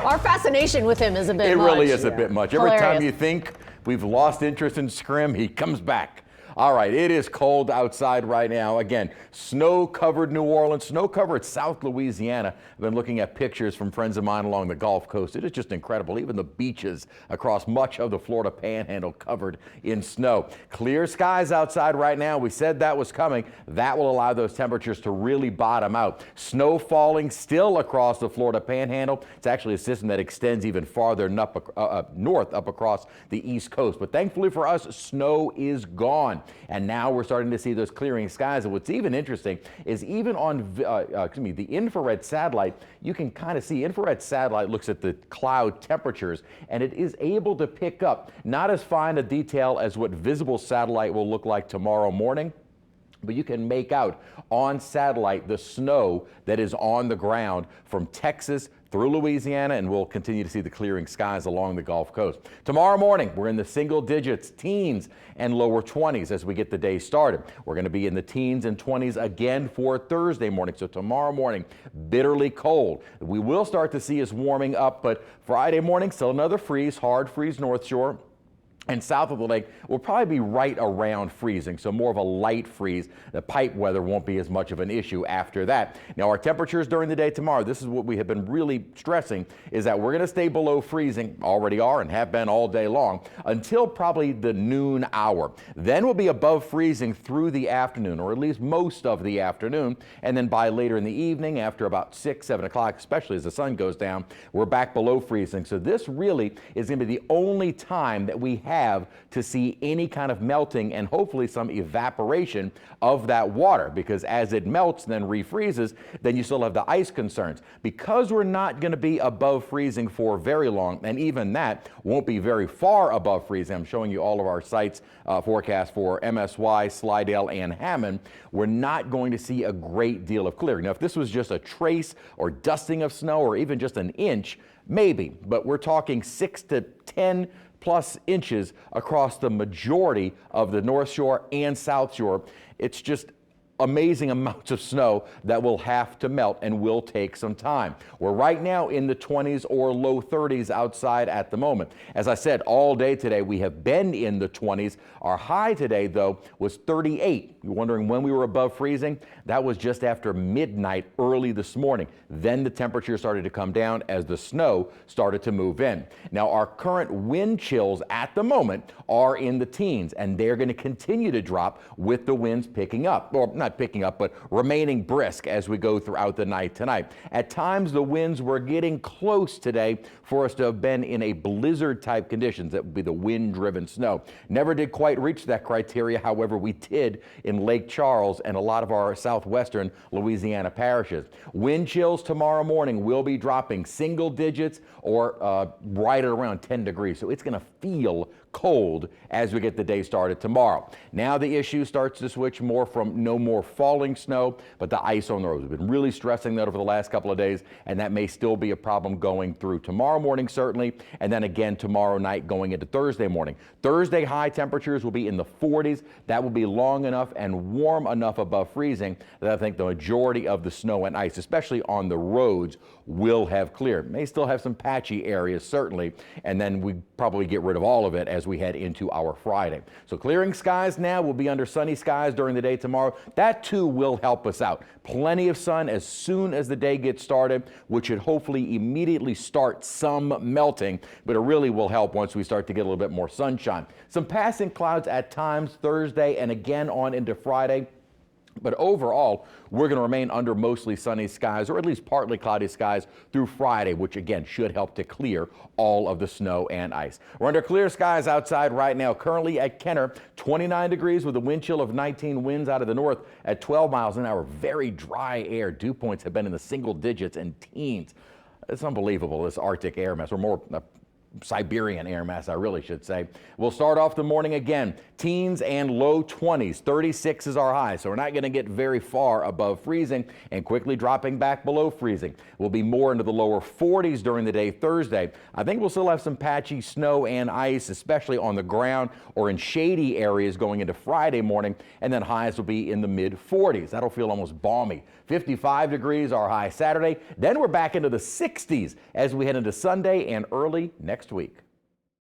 Our fascination with him is a bit It much. really is a bit much. Every Hilarious. time you think we've lost interest in scrim, he comes back. All right, it is cold outside right now. Again, snow-covered New Orleans, snow-covered South Louisiana. I've been looking at pictures from friends of mine along the Gulf Coast. It is just incredible. Even the beaches across much of the Florida Panhandle covered in snow. Clear skies outside right now. We said that was coming. That will allow those temperatures to really bottom out. Snow falling still across the Florida Panhandle. It's actually a system that extends even farther north up across the East Coast. But thankfully for us, snow is gone. And now we're starting to see those clearing skies. And what's even interesting is even on the infrared satellite, you can kind of see infrared satellite looks at the cloud temperatures, and it is able to pick up not as fine a detail as what visible satellite will look like tomorrow morning, but you can make out on satellite the snow that is on the ground from Texas through Louisiana, and we'll continue to see the clearing skies along the Gulf Coast. Tomorrow morning, we're in the single digits, teens and lower 20s as we get the day started. We're going to be in the teens and 20s again for Thursday morning. So tomorrow morning, bitterly cold. We will start to see us warming up, but Friday morning, still another freeze, hard freeze North Shore. And south of the lake will probably be right around freezing, so more of a light freeze. The pipe weather won't be as much of an issue after that. Now, our temperatures during the day tomorrow, this is what we have been really stressing, is that we're going to stay below freezing, already are and have been all day long, until probably the noon hour. Then we'll be above freezing through the afternoon, or at least most of the afternoon. And then by later in the evening, after about 6, 7 o'clock, especially as the sun goes down, we're back below freezing. So this really is going to be the only time that we have to see any kind of melting and hopefully some evaporation of that water, because as it melts and then refreezes, then you still have the ice concerns. Because we're not going to be above freezing for very long, and even that won't be very far above freezing. I'm showing you all of our sites forecast for MSY, Slidell, and Hammond. We're not going to see a great deal of clearing. Now, if this was just a trace or dusting of snow or even just an inch, maybe, but we're talking 6 to 10 plus inches across the majority of the North Shore and South Shore. It's just amazing amounts of snow that will have to melt and will take some time. We're right now in the 20s or low 30s outside at the moment. As I said, all day today we have been in the 20s. Our high today, though, was 38. You're wondering when we were above freezing? That was just after midnight early this morning. Then the temperature started to come down as the snow started to move in. Now, our current wind chills at the moment are in the teens, and they're going to continue to drop with the winds picking up, or not picking up, but remaining brisk as we go throughout the night tonight. At times, the winds were getting close today for us to have been in a blizzard type conditions. That would be the wind-driven snow. Never did quite reach that criteria. However, we did in Lake Charles and a lot of our southwestern Louisiana parishes. Wind chills tomorrow morning will be dropping single digits or right around 10 degrees. So it's going to feel cold as we get the day started tomorrow. Now the issue starts to switch more from no more falling snow, but the ice on the roads. We've been really stressing that over the last couple of days, and that may still be a problem going through tomorrow morning, certainly, and then again tomorrow night going into Thursday morning. Thursday high temperatures will be in the 40s. That will be long enough and warm enough above freezing that I think the majority of the snow and ice, especially on the roads, will have cleared. May still have some patchy areas, certainly, and then we probably get rid of all of it as we head into our Friday. So clearing skies now. We'll be under sunny skies during the day tomorrow. That too will help us out. Plenty of sun as soon as the day gets started, which should hopefully immediately start some melting, but it really will help once we start to get a little bit more sunshine. Some passing clouds at times Thursday and again on into Friday. But overall, we're going to remain under mostly sunny skies, or at least partly cloudy skies through Friday, which again should help to clear all of the snow and ice. We're under clear skies outside right now. Currently at Kenner, 29 degrees with a wind chill of 19, winds out of the north at 12 miles an hour. Very dry air. Dew points have been in the single digits and teens. It's unbelievable, this Arctic air mass. We're more Siberian air mass, I really should say. We'll start off the morning again, teens and low 20s. 36 is our high, so we're not going to get very far above freezing and quickly dropping back below freezing. We'll be more into the lower 40s during the day Thursday. I think we'll still have some patchy snow and ice, especially on the ground or in shady areas going into Friday morning, and then highs will be in the mid 40s. That'll feel almost balmy. 55 degrees our high Saturday. Then we're back into the 60s as we head into Sunday and early next week.